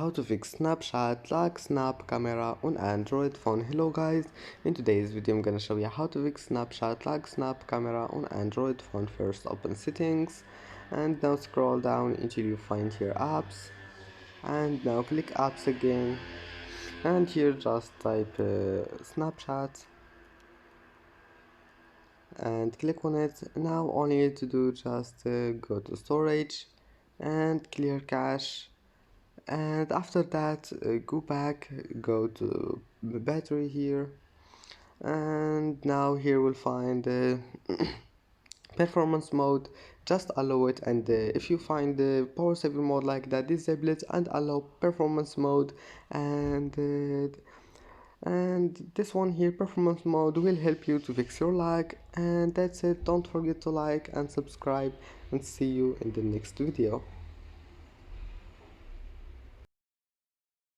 how to fix Snapchat lock snap camera on Android phone. Hello guys, in today's video I'm gonna show you how to fix Snapchat lock snap camera on Android phone. First open settings and now scroll down until you find your apps, and now click apps again, and here just type Snapchat and click on it. Now all you need to do just go to storage and clear cache, and after that go back, go to battery here, and now here we'll find performance mode. Just allow it, and if you find the power saving mode like that, disable it and allow performance mode, and this one here, performance mode, will help you to fix your lag. And that's it. Don't forget to like and subscribe, and see you in the next video.